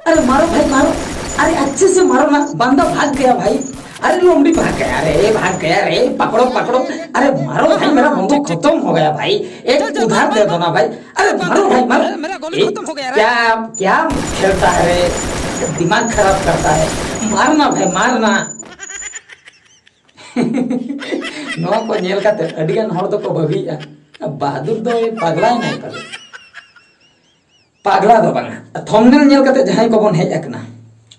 अरे मारो भाई मारो, अरे अच्छे से मारो ना, बंदा भाग गया भाई। अरे लोमड़ी भाग गया रे, भाग गया रे, पकड़ो पकड़ो। अरे मारो भाई, मेरा बंदूक खत्म हो गया भाई, एक उधार दे दो ना भाई। अरे मारो भाई मारो। मेरा गोली खत्म हो गया रे। क्या क्या खेलता है रे, दिमाग खराब करता है। मारना भाई मारना। नवा को नेल काते अडिगान हर दो को भाबीया बहादुर दो पागला नहीं पाले, पागला दो बांगा थंबनेल नेल काते जहां को बन हेज अकना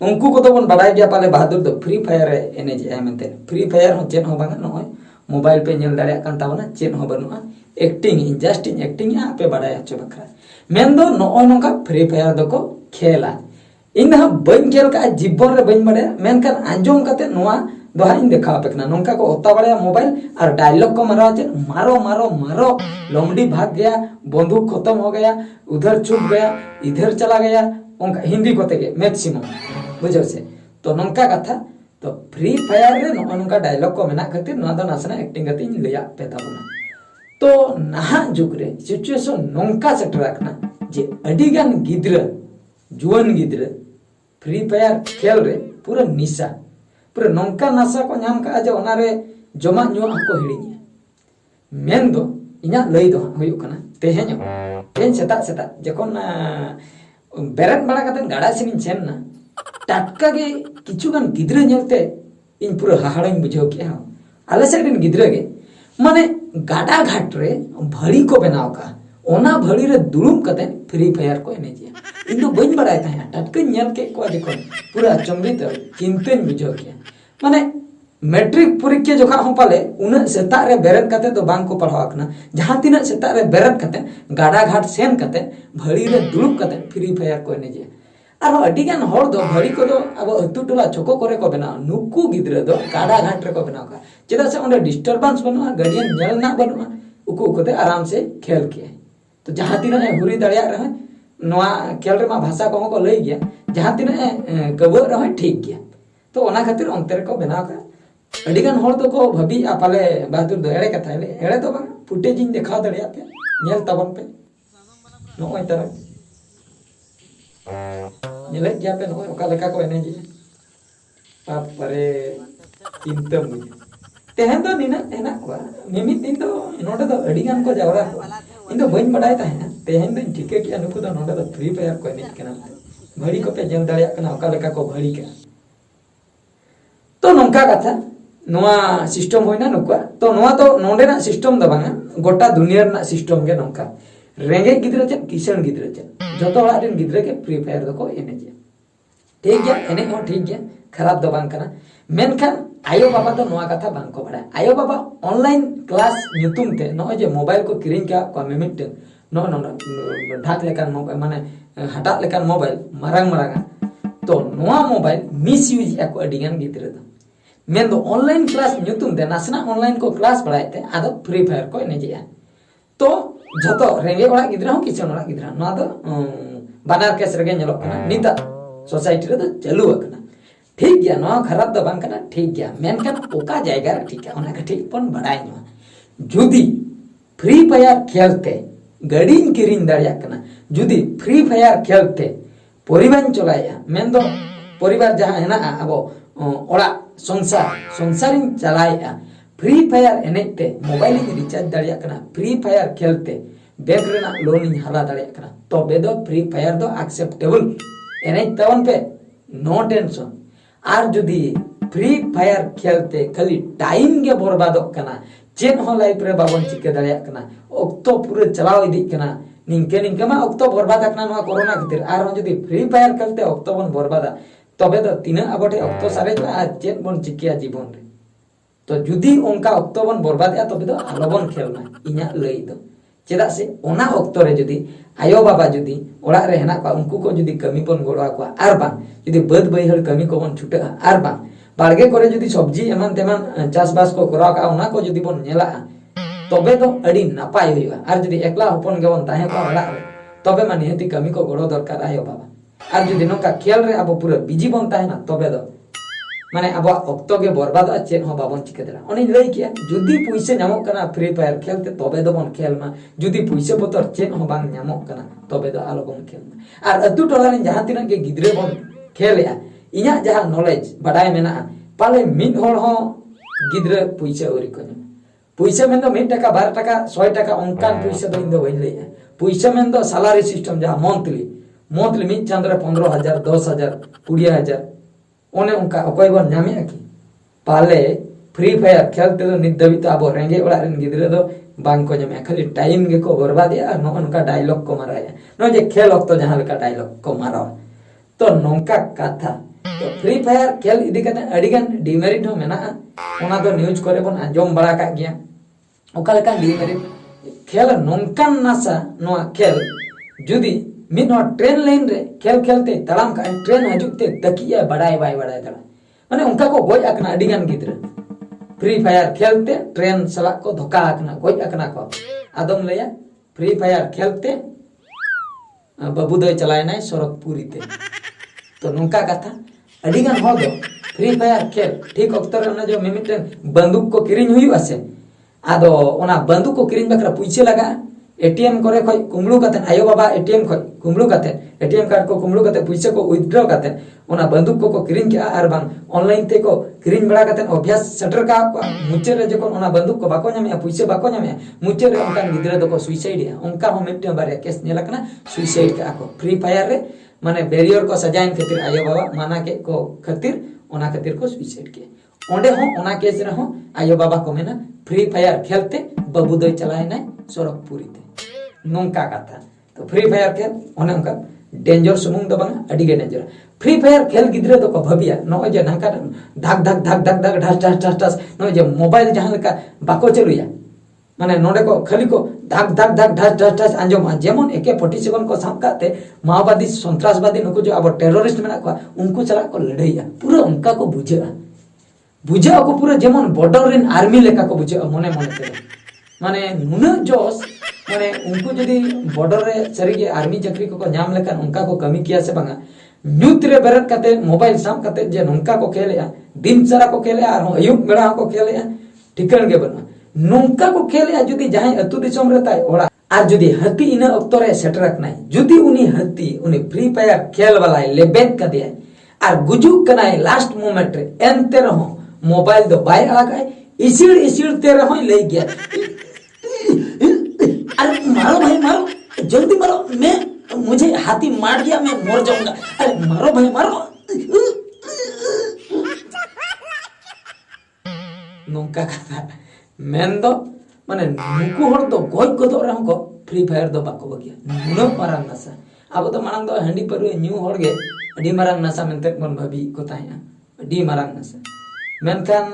उनको को तो बन बड़ाई गया पाले बहादुर दो फ्री फायर एने जे मेनते फ्री फायर हो चेन हो बांगा नय मोबाइल पे नेल दाड़े कान तावना चेन हो बनुआ एक्टिंग जस्ट इन एक्टिंग आपे बड़ाई अच्छो बकरा मेन दो नय नोका फ्री फायर दो को खेला इन हा बन खेल का जीवन रे बन बड़े मेन कान आंजोम काते नोआ दोहा इन देखा पेकना नोंका को ओता बड़े मोबाइल और डायलॉग को मारा चे मारो मारो मारो लोमड़ी भाग गया, बंदूक खत्म हो गया, उधर छुप गया, इधर चला गया, उनका हिंदी को तेगे मैक्सिमम बुझो से तो नोंका कथा तो फ्री फायर रे नोंका डायलॉग को मेना खातिर नोआ दो नासना एक्टिंग गति इन लिया पेता बना तो नहा जुग रे सिचुएशन नोंका सेटर रखना जे अडिगान गिद्र जुवन गिद्र फ्री फायर खेल रे पूरा निशा पूरा नौका नशा को नाम का जो ओनारे जमा न्यू को हिड़िया मेन दो इना लई दो हुयु कना तेहेन तेन सेता सेता जखन बेरत बड़ा कतन गाड़ा सिन सेन ना टटका के किछु गान गिद्रे नेलते इन पूरा हाहाड़ाኝ बुझाव के हा आले सेडिन गिद्रे गे माने गाड़ा घाट रे भड़ी को बनाव का ओना भड़ी रे दुलुम कतन फ्री फायर को एनेजिया इन दो बइन बड़ाय ताया टटका नेल के को जखन पूरा चंबित चिंतन बुझाव के माने मैट्रिक परीक्षा जोखा हम पाले उन सेता रे बेरत कते तो बांग को पढ़ाव कना जहां तिना सेता रे बेरत कते गाड़ा घाट सेन कते भड़ी रे दुलुप कते फ्री फायर को एनेजिया आरो अडिगान हर दो भड़ी को दो अब अतु टोला चोको करे को बनाव नुकु गिद्रे दो गाड़ा घाट रे को बनाव का चेदा से ओंडे डिस्टरबेंस बनुआ गाड़ियन नेल ना बनुआ उकु उकु ते आराम से खेल के तो जहां तिना हुरी दड़िया रहे नोआ खेल रे मा भाषा को को लई गया जहां तिना कबो रहे ठीक गया तो ओना खातिर अंतर को बनाव का अडिगान हर दो को भाबी पाले बहादुर दो एड़े कथा एड़े दो बांग फुटेज इन देखा दड़िया पे नेल तबन पे नोय तर नेले गया पे नोय ओका लेका को एने जी पाप परे चिंता मुझे तेहन दो निना एना को मिमी दिन दो नोडे दो अडिगान को जावरा को इन दो बइन बड़ाय ताहे तेहन दो ठीके के अनुको दो नोडे दो फ्री फायर को एने केना घड़ी को पे जेल दड़िया कना ओका लेका को घड़ी के तो नोंका कथा नोआ सिस्टम होइना नुका तो नोआ तो नोंडे ना सिस्टम द बांगा गोटा दुनिया ना सिस्टम के नोंका रेंगे गिद्रे चे किसान गिद्रे चे जतो हड़ा दिन गिद्रे के फ्री फायर दको एने जे ठीक गया एने हो ठीक गया खराब दो बांग कना मेनखान आयो बाबा तो नोआ कथा बांग को बड़ा आयो बाबा ऑनलाइन क्लास यूट्यूब ते नो जे मोबाइल को किरिंग का को मिमिट नो नो ढाक लेकान मोबाइल माने हटा लेकान मोबाइल मारांग मारांगा तो नोआ मोबाइल मिस यूज या को अडिगान गिद्रे दो मेन दो ऑनलाइन क्लास न्यूतुम दे नासना ऑनलाइन को क्लास पढ़ाए थे आदो फ्री फायर को एनेजिया तो जतो रेंगे बड़ा गिद्रा हो किचन बड़ा गिद्रा ना दो बानार केस रेगे नेलो कना निता सोसाइटी रे तो चालू अकना ठीक गया ना खराब दो बांग कना ठीक गया मेन कन ओका जायगा रे ठीक है ओना का ठीक पन बड़ाई नो जुदी फ्री फायर खेलते गड़ीन किरिन दाड़िया कना जुदी फ्री फायर खेलते परिवार चलाया मेन दो परिवार जहां है ना अबो ओड़ा संसार चलाया फ्री फायर एनेते मोबाइल रिचार्ज दाड़िया कना फ्री फायर खेलते बैंक रेना लोन हाला दाड़िया कना तो बेदो फ्री फायर दो एक्सेप्टेबल एने तवन पे नो टेंशन आर जुदी फ्री फायर खेलते खाली टाइम के बर्बाद कना चेन हो लाइफ रे बाबन चिके दाड़िया कना ओक्तो पूरे चलाव इदी कना निंके निंके मा ओक्तो बर्बाद कना नवा कोरोना खातिर आर जुदी फ्री फायर खेलते ओक्तो बन बर्बादा तबे तो तीन आबोटे अक्तो सारे चेक बन चिकिया जीवन रे तो जुदी उनका अक्तो बन बर्बाद तबे तो आलोबन खेलना इना लई दो चेदा से ओना अक्तो रे जुदी आयो बाबा जुदी ओड़ा रे हेना का उनको को जुदी कमी बन गोड़ा को आर बा जुदी बद बैहर कमी को बन छुटे आर बा बाड़गे करे जुदी सब्जी एमान तेमान चास बास को करा का ओना को जुदी बन नेला तबे तो अड़ी नापाय होइबा आर जुदी एकला हपन गे बन ताहे को ओड़ा रे तबे मा निहति कमी को गोड़ो दरकार आयो बाबा और जुदी नोका खेल रे अब पूरा बिजी बनता है ना तबे दो माने अब अक्तो के बर्बाद चेन हो बाबन चिका दरा ओनी लई किया जुदी पैसे नामक कना फ्री फायर खेलते तबे दो बन खेल मा जुदी पैसे बतर चेन हो बांग नामक कना तबे दो आलो बन खेल मा आर अतु टोला रे जहां तिना के गिद्रे बन खेलया इया जहां नॉलेज बडाय मेना पाले मिन होड़ हो गिद्रे पैसे ओरी को पैसे में दो 1 टका 12 टका 100 टका उनकान पैसे दो इंदो बइन लई पैसे में दो सैलरी सिस्टम जहां मंथली मिन चंद्र 15,000 10,000 20,000 ओने उनका अकोय बन नामे की पाले फ्री फायर खेलते दो नित दबित अब रेंगे ओड़ा रेन गिद्रे दो बांग को जमे खाली टाइम गे को बर्बादिया और नोनका डायलॉग को माराया नो जे खेल तो जहां लका डायलॉग को मारा तो नोंका कथा तो फ्री फायर खेल इदी कने अडिगन डिमेरिट हो मेना ओना दो न्यूज करे बन आजम बड़ा का गया ओका लका डिमेरिट खेल नोंकान नासा नो खेल जुदी मिन हो ट्रेन लाइन रे खेल खेलते तड़ाम का ट्रेन हजुते तकिया बड़ाई बाय बड़ाई तड़ा माने उनका को गोय अकना अडिगन गिद्र फ्री फायर खेलते ट्रेन सला को धोका अकना गोय अकना को आदम लया फ्री फायर खेलते बाबू दो चलाय नाय सड़क पूरी ते तो नोंका कथा अडिगन हो दो फ्री फायर खेल ठीक अक्तर ना जो मिमिटन बंदूक को किरिंग हुई आसे आदो ओना बंदूक को किरिंग बकरा पूछे लगा एटीएम करे खय कुमड़ू कते आयो बाबा एटीएम खय कुमड़ू कते एटीएम कार्ड को कुमड़ू कते पैसे को विथड्रॉ कते ओना बंदूक को किरिंग के आर बांग ऑनलाइन ते को किरिंग बड़ा कते अभ्यास सेटर का मुचे रे जको ओना बंदूक को बाको न्यामे पैसे बाको न्यामे मुचे रे उनका गिद्रे दो को सुसाइड या उनका हो मिटे बारे केस नेलकना सुसाइड का को फ्री फायर रे माने बैरियर को सजाइन खातिर आयो बाबा माना के को खातिर ओना खातिर को सुसाइड के ओंडे हो ओना केस रे हो आयो बाबा को मेना फ्री फायर खेलते बाबू दो चलाय नाय सड़क पूरी ते नोंका कथा तो फ्री फायर खेल ओने उनका डेंजर सुमुंग दो बांग अडी गे डेंजर फ्री फायर खेल गिद्रे दो को भबिया नो जे नंका धक धक धक धक धक ढास ढास ढास ढास नो जे मोबाइल जहां लका बाको चलुया माने नोडे को खाली को धक धक धक ढास ढास ढास आंजम जेमन AK-47 को साम काते माओवादी सन्त्रासवादी नुको जो अब टेररिस्ट मेना को उनको चला को लड़ैया पूरा उनका को बुझा को पूरा जेमन बॉर्डर इन आर्मी लेका को बुझा मने मने माने नुना जोस माने उनको जदी बॉर्डर रे सरीगे आर्मी चाकरी को नाम लेकन उनका को कमी किया से बांगा न्यूत रे बेरत कते मोबाइल साम कते जे नोंका को खेलेया दिन सारा को खेलेया और अयुब बेड़ा को खेलेया ठिकन के बना नोंका को खेलेया जदी जहां अतु दिसम रे ताय ओड़ा आर जदी हती इना अक्तो रे सेटरक नाय जदी उनी हती उनी फ्री फायर खेल वाला लेबेत का दिया आर गुजुक कनाय लास्ट मोमेंट रे एनते रहो मोबाइल दो बाय आगाय इसिड़ ते रहो ले गया अरे मारो भाई मारो जल्दी मारो मैं मुझे हाथी मार दिया मैं मर जाऊंगा अरे मारो भाई मारो नोंका कथा मेन दो माने नुकु हर दो गोय गदो रे को फ्री फायर दो बाको बगिया नुनो मारांग नसा अब तो मारांग दो हंडी पर न्यू हर गे अडी मारांग नसा मेनते मन भाबी को ताया अडी मारांग नसा मेनखान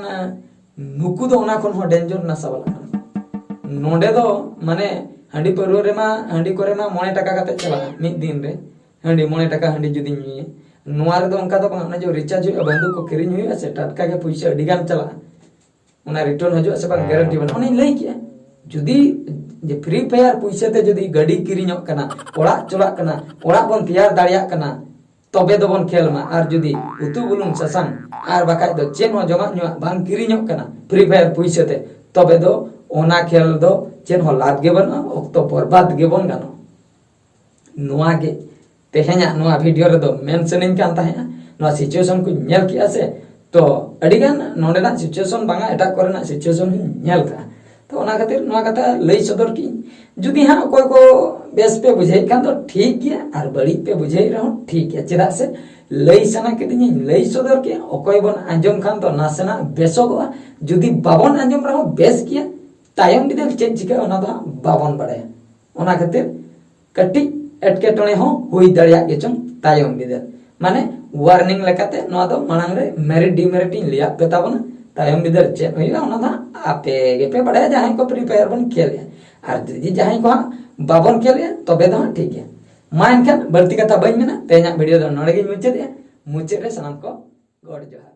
नुकु दो ओना कोन हो डेंजर नसा वाला नोडे दो माने हंडी पर रे मा हंडी करे मा 9 टका कते चला मिद दिन रे हंडी 9 टका हंडी जुदी नी नोआ रे दो उनका दो ना जो रिचार्ज हुई बंदूक को किरिंग हुई से टटका के पैसा अडिगान चला उना रिटर्न हजो से बा गारंटी बना उनी लई किया जुदी जे फ्री फायर पैसा ते जुदी गाड़ी किरिंग कना ओड़ा चला कना ओड़ा बन तैयार दाड़िया कना तबे दो बन खेल मा आर जुदी उतु बुलुंग ससंग आर बाकाय दो चेन हो जमा न्यू बांग किरिंग कना फ्री फायर पैसा ते तबे दो ओना खेल दो चेन हो लाद गे बन ओक्तो बर्बाद गे बन गानो नुआ गे तेहे냐 नुआ वीडियो रे दो मेंशनिंग कान ताहेया नुआ सिचुएशन को नेल किया से तो अडिगान नोडेना सिचुएशन बांगा एटा करना सिचुएशन नेल का तो ओना खातिर नुआ कथा लई सदर की जुदी हां कोई को बेस पे बुझाई कान तो ठीक गया आर बड़ी पे बुझाई रहो ठीक है चेदा से लई सना केदिनी लई सदर के ओकोय बन आंजम खान तो नासना बेसोगवा जुदी बाबन आंजम रहो बेस किया तायम बिदल चेक चिका ओना दा बाबन बड़ाया ओना खातिर कट्टी एटके टणे हो हुई दड़िया के चंग तायम बिदल माने वार्निंग लेकाते नो दो मांग रे मेरिट डिमेरिट लिया पेता बन तायम बिदल चेक होइला ओना दा आपे गेपे बड़ाया जहां को फ्री फायर बन खेले आर जदी जहां को बाबन खेले तबे दा ठीक है मा एनखान बर्ती कथा बइन मेना तेना वीडियो दो नडे गे मुचे रे सनम को गॉड जोहार।